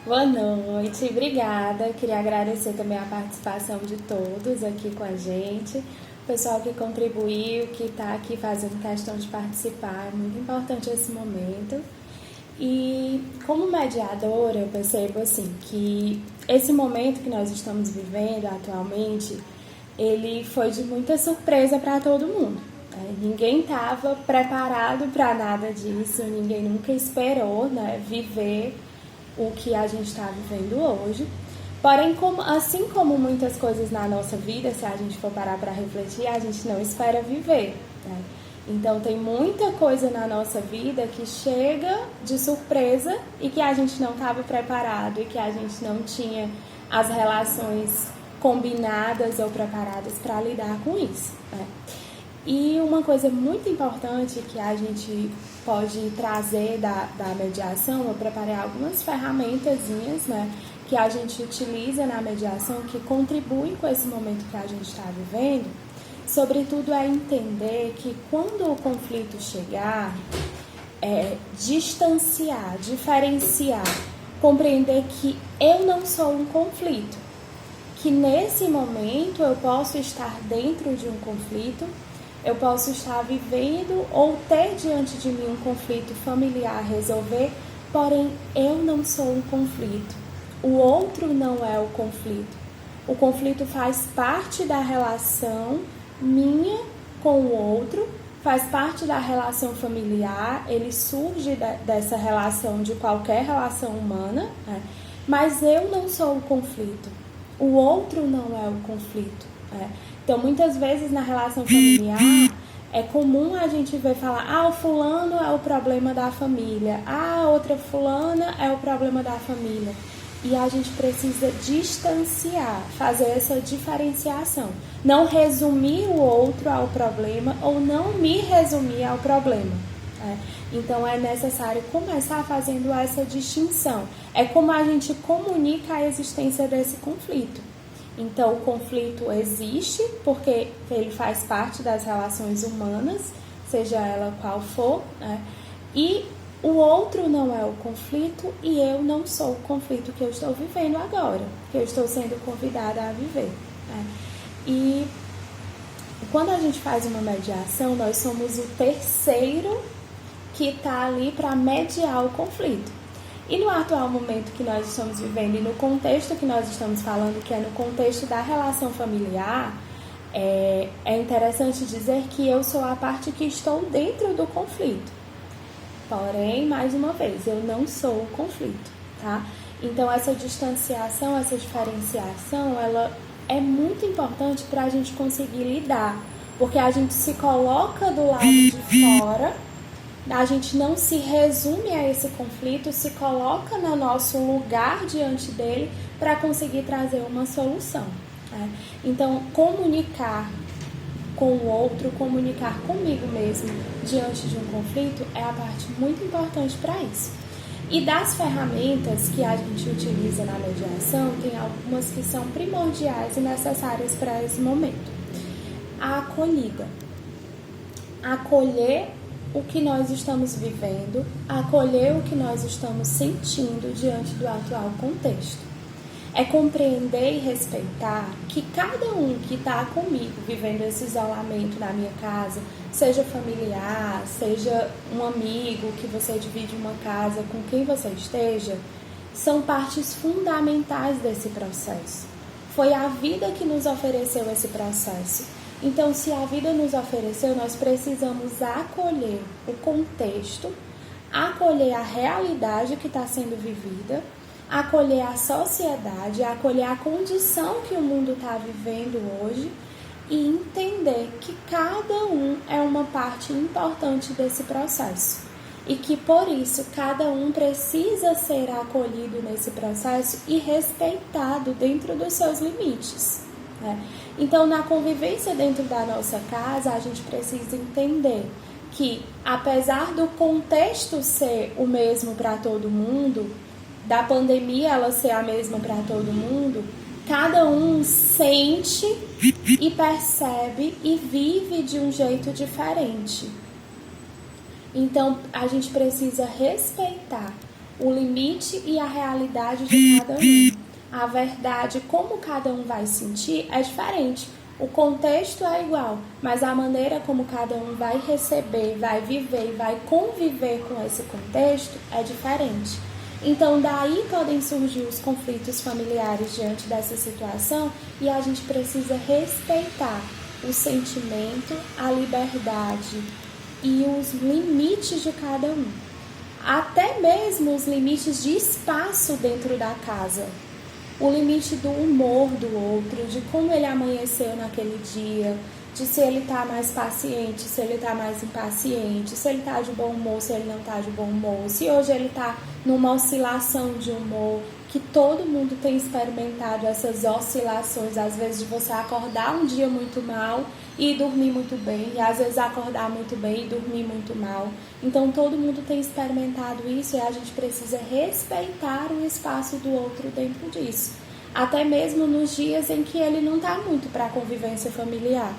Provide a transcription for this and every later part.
Boa noite, obrigada. Queria agradecer também a participação de todos aqui com a gente. O pessoal que contribuiu, que está aqui fazendo questão de participar, é muito importante esse momento. E como mediadora, eu percebo assim que esse momento que nós estamos vivendo atualmente, ele foi de muita surpresa para todo mundo. Ninguém estava preparado para nada disso, ninguém nunca esperou, né, viver o que a gente está vivendo hoje. Porém, assim como muitas coisas na nossa vida, se a gente for parar para refletir, a gente não espera viver, né? Então, tem muita coisa na nossa vida que chega de surpresa e que a gente não estava preparado e que a gente não tinha as relações combinadas ou preparadas para lidar com isso, né? E uma coisa muito importante que a gente pode trazer da mediação, eu preparei algumas ferramentazinhas, né, que a gente utiliza na mediação que contribuem com esse momento que a gente está vivendo. Sobretudo é entender que quando o conflito chegar, distanciar, diferenciar, compreender que eu não sou um conflito, que nesse momento eu posso estar dentro de um conflito, eu posso estar vivendo ou ter diante de mim um conflito familiar a resolver, porém eu não sou um conflito. O outro não é o conflito. O conflito faz parte da relação minha com o outro, faz parte da relação familiar, ele surge dessa relação de qualquer relação humana, né? Mas eu não sou o conflito. O outro não é o conflito, né? Então, muitas vezes na relação familiar, é comum a gente ver falar, o fulano é o problema da família, a outra fulana é o problema da família. E a gente precisa distanciar, fazer essa diferenciação. Não resumir o outro ao problema ou não me resumir ao problema. Então, é necessário começar fazendo essa distinção. É como a gente comunica a existência desse conflito. Então, o conflito existe porque ele faz parte das relações humanas, seja ela qual for, né? E o outro não é o conflito e eu não sou o conflito que eu estou vivendo agora, que eu estou sendo convidada a viver, né? E quando a gente faz uma mediação, nós somos o terceiro que está ali para mediar o conflito. E no atual momento que nós estamos vivendo e no contexto que nós estamos falando, que é no contexto da relação familiar, é interessante dizer que eu sou a parte que estou dentro do conflito. Porém, mais uma vez, eu não sou o conflito, tá? Então, essa distanciação, essa diferenciação, ela é muito importante para a gente conseguir lidar, porque a gente se coloca do lado de fora, a gente não se resume a esse conflito, se coloca no nosso lugar diante dele para conseguir trazer uma solução, né? Então, comunicar com o outro, comunicar comigo mesmo diante de um conflito é a parte muito importante para isso. E das ferramentas que a gente utiliza na mediação, tem algumas que são primordiais e necessárias para esse momento. A acolhida. Acolher o que nós estamos vivendo, acolher o que nós estamos sentindo diante do atual contexto. É compreender e respeitar que cada um que está comigo vivendo esse isolamento na minha casa, seja familiar, seja um amigo que você divide uma casa com quem você esteja, são partes fundamentais desse processo. Foi a vida que nos ofereceu esse processo. Então, se a vida nos ofereceu, nós precisamos acolher o contexto, acolher a realidade que está sendo vivida, acolher a sociedade, acolher a condição que o mundo está vivendo hoje e entender que cada um é uma parte importante desse processo e que, por isso, cada um precisa ser acolhido nesse processo e respeitado dentro dos seus limites, né? Então, na convivência dentro da nossa casa, a gente precisa entender que, apesar do contexto ser o mesmo para todo mundo, da pandemia ela ser a mesma para todo mundo, cada um sente e percebe e vive de um jeito diferente. Então, a gente precisa respeitar o limite e a realidade de cada um. A verdade, como cada um vai sentir, é diferente. O contexto é igual, mas a maneira como cada um vai receber, vai viver e vai conviver com esse contexto é diferente. Então, daí podem surgir os conflitos familiares diante dessa situação e a gente precisa respeitar o sentimento, a liberdade e os limites de cada um. Até mesmo os limites de espaço dentro da casa. O limite do humor do outro, de como ele amanheceu naquele dia, de se ele está mais paciente, se ele está mais impaciente, se ele está de bom humor, se ele não está de bom humor, se hoje ele está numa oscilação de humor, que todo mundo tem experimentado essas oscilações, às vezes de você acordar um dia muito mal e dormir muito bem, e às vezes acordar muito bem e dormir muito mal. Então todo mundo tem experimentado isso e a gente precisa respeitar o espaço do outro dentro disso. Até mesmo nos dias em que ele não está muito para a convivência familiar.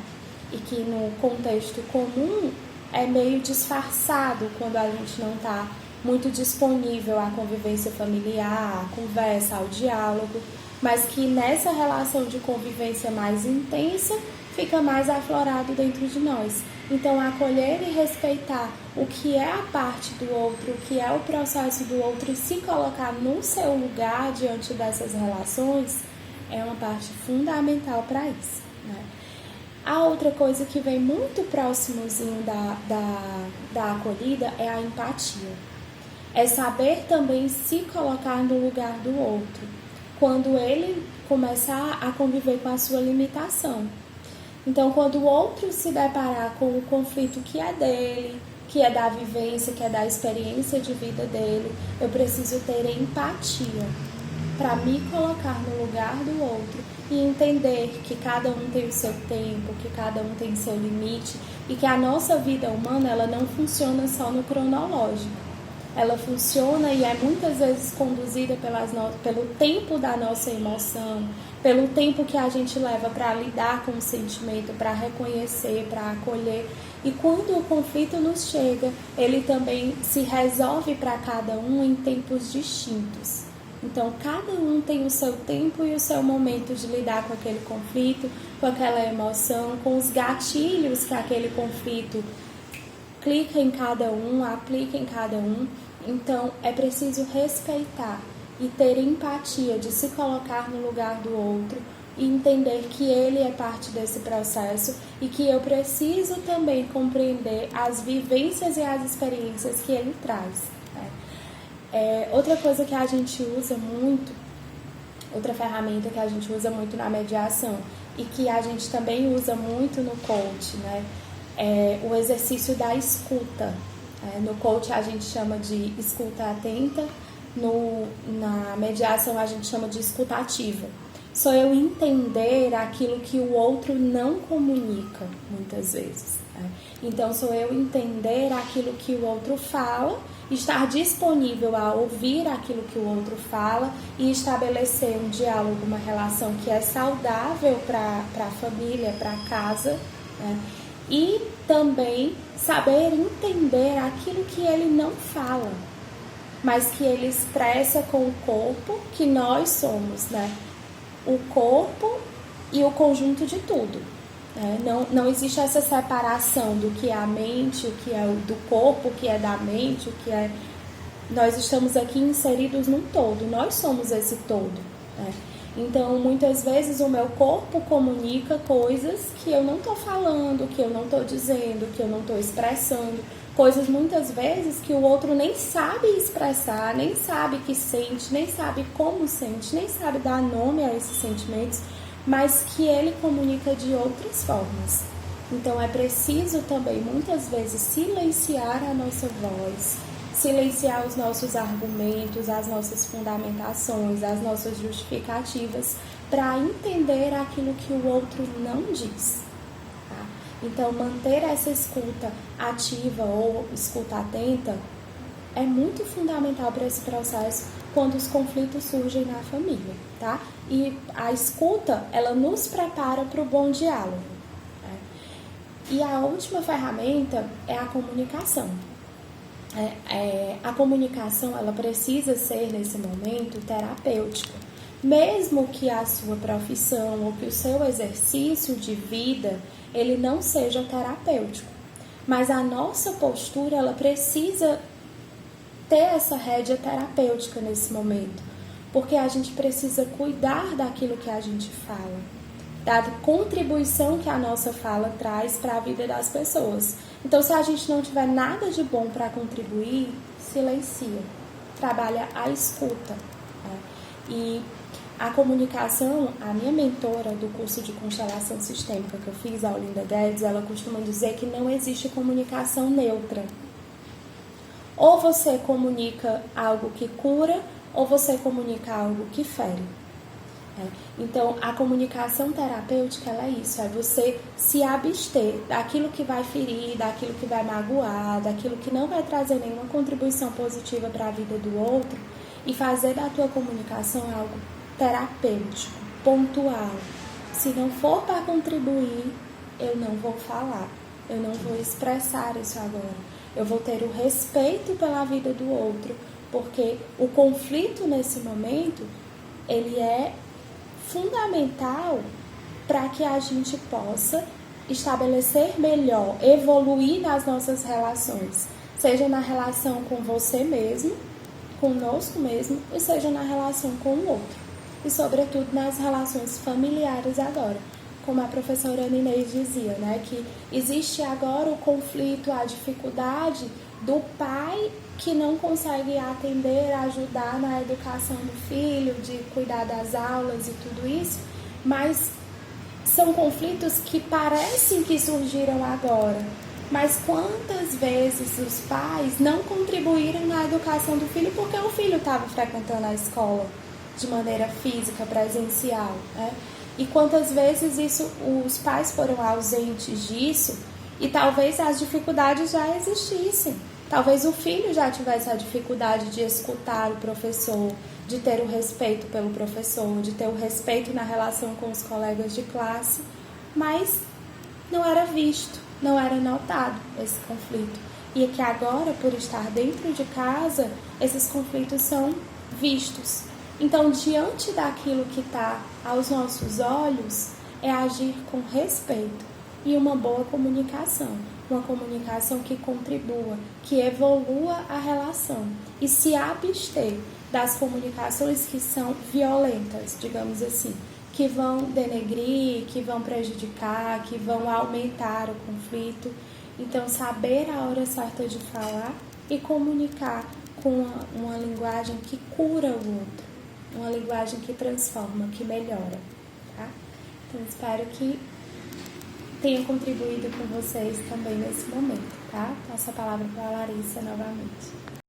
E que no contexto comum é meio disfarçado quando a gente não está muito disponível à convivência familiar, à conversa, ao diálogo, mas que nessa relação de convivência mais intensa fica mais aflorado dentro de nós. Então, acolher e respeitar o que é a parte do outro, o que é o processo do outro e se colocar no seu lugar diante dessas relações é uma parte fundamental para isso, né? A outra coisa que vem muito próximozinho da acolhida é a empatia. É saber também se colocar no lugar do outro, quando ele começar a conviver com a sua limitação. Então, quando o outro se deparar com o conflito que é dele, que é da vivência, que é da experiência de vida dele, eu preciso ter empatia para me colocar no lugar do outro e entender que cada um tem o seu tempo, que cada um tem o seu limite e que a nossa vida humana ela não funciona só no cronológico. Ela funciona e é muitas vezes conduzida pelo tempo da nossa emoção, pelo tempo que a gente leva para lidar com o sentimento, para reconhecer, para acolher. E quando o conflito nos chega, ele também se resolve para cada um em tempos distintos. Então, cada um tem o seu tempo e o seu momento de lidar com aquele conflito, com aquela emoção, com os gatilhos que aquele conflito clica em cada um, aplica em cada um. Então, é preciso respeitar e ter empatia de se colocar no lugar do outro e entender que ele é parte desse processo e que eu preciso também compreender as vivências e as experiências que ele traz. Outra coisa que a gente usa muito, outra ferramenta que a gente usa muito na mediação e que a gente também usa muito no coach, né, é o exercício da escuta. No coach a gente chama de escuta atenta, na mediação a gente chama de escuta ativa. Só eu entender aquilo que o outro não comunica, muitas vezes. Então, sou eu entender aquilo que o outro fala, estar disponível a ouvir aquilo que o outro fala e estabelecer um diálogo, uma relação que é saudável para a família, para a casa, né? E também saber entender aquilo que ele não fala, mas que ele expressa com o corpo, que nós somos, né? O corpo e o conjunto de tudo. Não existe essa separação do que é a mente, o que é do corpo, o que é da mente, o que é... Nós estamos aqui inseridos num todo, nós somos esse todo, né? Então, muitas vezes o meu corpo comunica coisas que eu não estou falando, que eu não estou dizendo, que eu não estou expressando. Coisas muitas vezes que o outro nem sabe expressar, nem sabe que sente, nem sabe como sente, nem sabe dar nome a esses sentimentos, mas que ele comunica de outras formas. Então é preciso também muitas vezes silenciar a nossa voz, silenciar os nossos argumentos, as nossas fundamentações, as nossas justificativas, para entender aquilo que o outro não diz. Tá? Então, manter essa escuta ativa ou escuta atenta é muito fundamental para esse processo quando os conflitos surgem na família, tá? E a escuta, ela nos prepara para o bom diálogo. Né? E a última ferramenta é a comunicação. A comunicação, ela precisa ser, nesse momento, terapêutica. Mesmo que a sua profissão ou que o seu exercício de vida, ele não seja terapêutico. Mas a nossa postura, ela precisa ter essa rédea terapêutica nesse momento. Porque a gente precisa cuidar daquilo que a gente fala, da contribuição que a nossa fala traz para a vida das pessoas. Então, se a gente não tiver nada de bom para contribuir, silencia, trabalha a escuta. Né? E a comunicação, a minha mentora do curso de constelação sistêmica que eu fiz, a Olinda Guedes, ela costuma dizer que não existe comunicação neutra. Ou você comunica algo que cura, ou você comunica algo que fere. Então, a comunicação terapêutica, ela é isso, é você se abster daquilo que vai ferir, daquilo que vai magoar, daquilo que não vai trazer nenhuma contribuição positiva para a vida do outro e fazer da tua comunicação algo terapêutico, pontual. Se não for para contribuir, eu não vou falar, eu não vou expressar isso agora. Eu vou ter o respeito pela vida do outro, porque o conflito nesse momento, ele é fundamental para que a gente possa estabelecer melhor, evoluir nas nossas relações, seja na relação com você mesmo, conosco mesmo, e seja na relação com o outro. E, sobretudo, nas relações familiares agora. Como a professora Ana Inês dizia, né, que existe agora o conflito, a dificuldade do pai que não consegue atender, ajudar na educação do filho, de cuidar das aulas e tudo isso, mas são conflitos que parecem que surgiram agora. Mas quantas vezes os pais não contribuíram na educação do filho porque o filho estava frequentando a escola de maneira física, presencial, né? E quantas vezes os pais foram ausentes disso e talvez as dificuldades já existissem. Talvez o filho já tivesse a dificuldade de escutar o professor, de ter o respeito pelo professor, de ter o respeito na relação com os colegas de classe, mas não era visto, não era notado esse conflito. E que agora, por estar dentro de casa, esses conflitos são vistos. Então, diante daquilo que está aos nossos olhos, é agir com respeito e uma boa comunicação. Uma comunicação que contribua, que evolua a relação. E se abster das comunicações que são violentas, digamos assim, que vão denegrir, que vão prejudicar, que vão aumentar o conflito. Então, saber a hora certa de falar e comunicar com uma linguagem que cura o outro. Uma linguagem que transforma, que melhora, tá? Então, espero que tenha contribuído com vocês também nesse momento, tá? Passo a palavra para a Larissa novamente.